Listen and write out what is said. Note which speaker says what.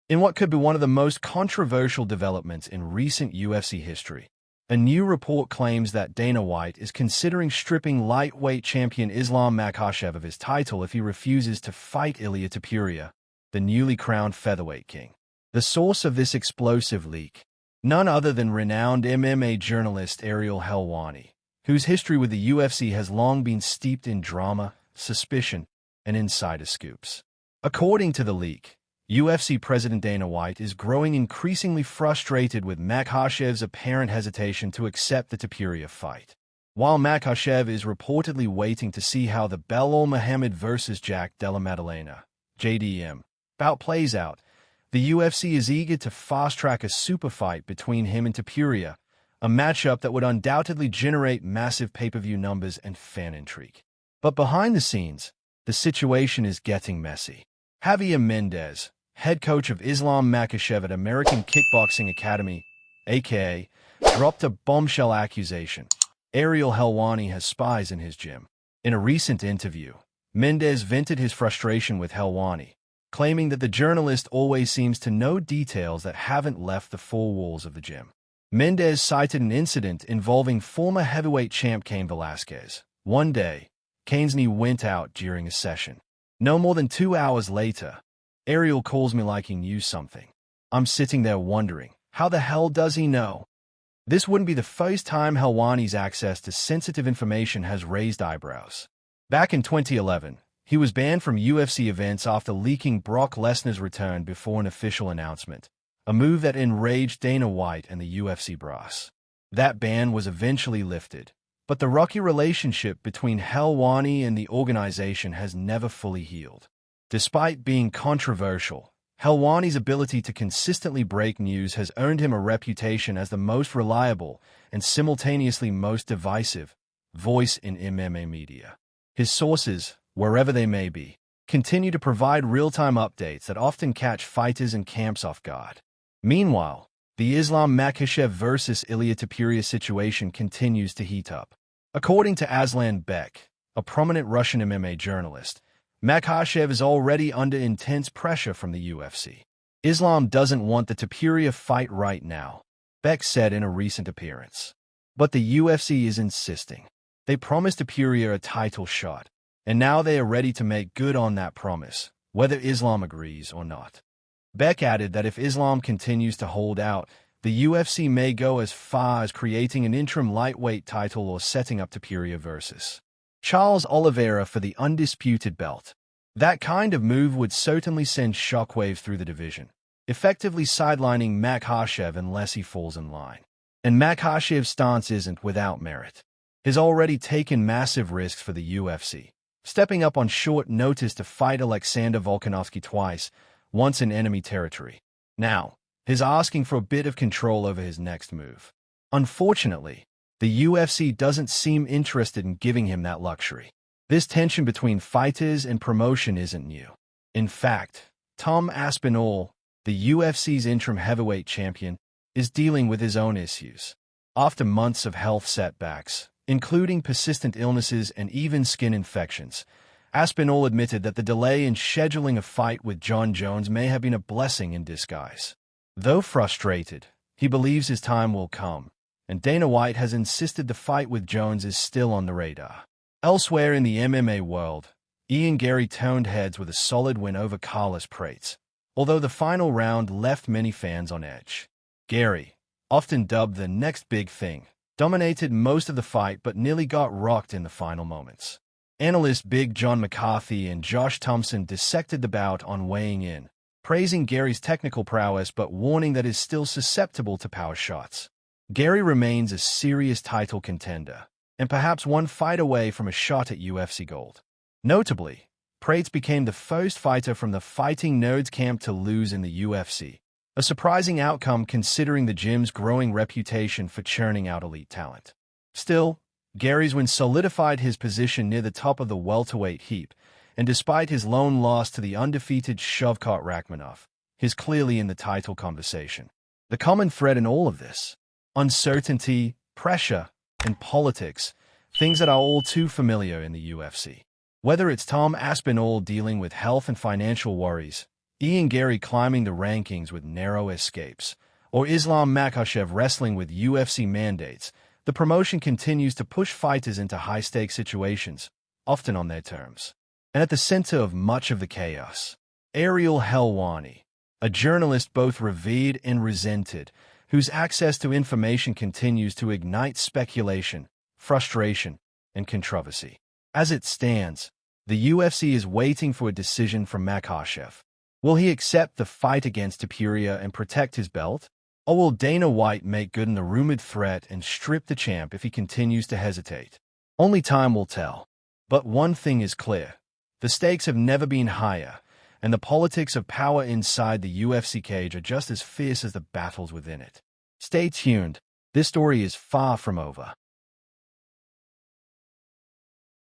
Speaker 1: In what could be one of the most controversial developments in recent UFC history, a new report claims that Dana White is considering stripping lightweight champion Islam Makhachev of his title if he refuses to fight Ilia Topuria, the newly crowned featherweight king. The source of this explosive leak, none other than renowned MMA journalist Ariel Helwani, whose history with the UFC has long been steeped in drama, suspicion, and insider scoops. According to the leak, UFC President Dana White is growing increasingly frustrated with Makhachev's apparent hesitation to accept the Topuria fight. While Makhachev is reportedly waiting to see how the Belal Muhammad vs. Jack Della Maddalena (JDM) bout plays out, the UFC is eager to fast-track a super fight between him and Topuria, a matchup that would undoubtedly generate massive pay-per-view numbers and fan intrigue. But behind the scenes, the situation is getting messy. Javier Mendez, head coach of Islam Makhachev at American Kickboxing Academy, aka, dropped a bombshell accusation. Ariel Helwani has spies in his gym. In a recent interview, Mendez vented his frustration with Helwani, claiming that the journalist always seems to know details that haven't left the four walls of the gym. Mendez cited an incident involving former heavyweight champ Cain Velasquez. One day, Cain's knee went out during a session. No more than 2 hours later, Ariel calls me like he knew something. I'm sitting there wondering, how the hell does he know? This wouldn't be the first time Helwani's access to sensitive information has raised eyebrows. Back in 2011, he was banned from UFC events after leaking Brock Lesnar's return before an official announcement, a move that enraged Dana White and the UFC brass. That ban was eventually lifted, but the rocky relationship between Helwani and the organization has never fully healed. Despite being controversial, Helwani's ability to consistently break news has earned him a reputation as the most reliable and simultaneously most divisive voice in MMA media. His sources, wherever they may be, continue to provide real-time updates that often catch fighters and camps off guard. Meanwhile, the Islam Makhachev vs. Ilia Topuria situation continues to heat up. According to Aslan Bek, a prominent Russian MMA journalist, Makhachev is already under intense pressure from the UFC. Islam doesn't want the Topuria fight right now, Bek said in a recent appearance. But the UFC is insisting. They promised Topuria a title shot, and now they are ready to make good on that promise, whether Islam agrees or not. Bek added that if Islam continues to hold out, the UFC may go as far as creating an interim lightweight title or setting up Topuria vs. Charles Oliveira for the undisputed belt. That kind of move would certainly send shockwaves through the division, effectively sidelining Makhachev unless he falls in line. And Makhachev's stance isn't without merit. He's already taken massive risks for the UFC, stepping up on short notice to fight Alexander Volkanovski twice, once in enemy territory. Now, he's asking for a bit of control over his next move. Unfortunately, the UFC doesn't seem interested in giving him that luxury. This tension between fighters and promotion isn't new. In fact, Tom Aspinall, the UFC's interim heavyweight champion, is dealing with his own issues. After months of health setbacks, including persistent illnesses and even skin infections, Aspinall admitted that the delay in scheduling a fight with Jon Jones may have been a blessing in disguise. Though frustrated, he believes his time will come, and Dana White has insisted the fight with Jones is still on the radar. Elsewhere in the MMA world, Ian Garry turned heads with a solid win over Carlos Prates, although the final round left many fans on edge. Garry, often dubbed the next big thing, dominated most of the fight but nearly got rocked in the final moments. Analyst Big John McCarthy and Josh Thompson dissected the bout on weighing in, praising Garry's technical prowess but warning that he's still susceptible to power shots. Garry remains a serious title contender, and perhaps one fight away from a shot at UFC gold. Notably, Prates became the first fighter from the Fighting Nerds camp to lose in the UFC, a surprising outcome considering the gym's growing reputation for churning out elite talent. Still, Garry's win solidified his position near the top of the welterweight heap, and despite his lone loss to the undefeated Shavkat Rakhmonov, he's clearly in the title conversation. The common thread in all of this: uncertainty, pressure, and politics, things that are all too familiar in the UFC. Whether it's Tom Aspinall dealing with health and financial worries, Ian Garry climbing the rankings with narrow escapes, or Islam Makhachev wrestling with UFC mandates, the promotion continues to push fighters into high-stakes situations, often on their terms. And at the center of much of the chaos, Ariel Helwani, a journalist both revered and resented, whose access to information continues to ignite speculation, frustration, and controversy. As it stands, the UFC is waiting for a decision from Makhachev. Will he accept the fight against Topuria and protect his belt? Or will Dana White make good on the rumored threat and strip the champ if he continues to hesitate? Only time will tell. But one thing is clear. The stakes have never been higher, and the politics of power inside the UFC cage are just as fierce as the battles within it. Stay tuned. This story is far from over.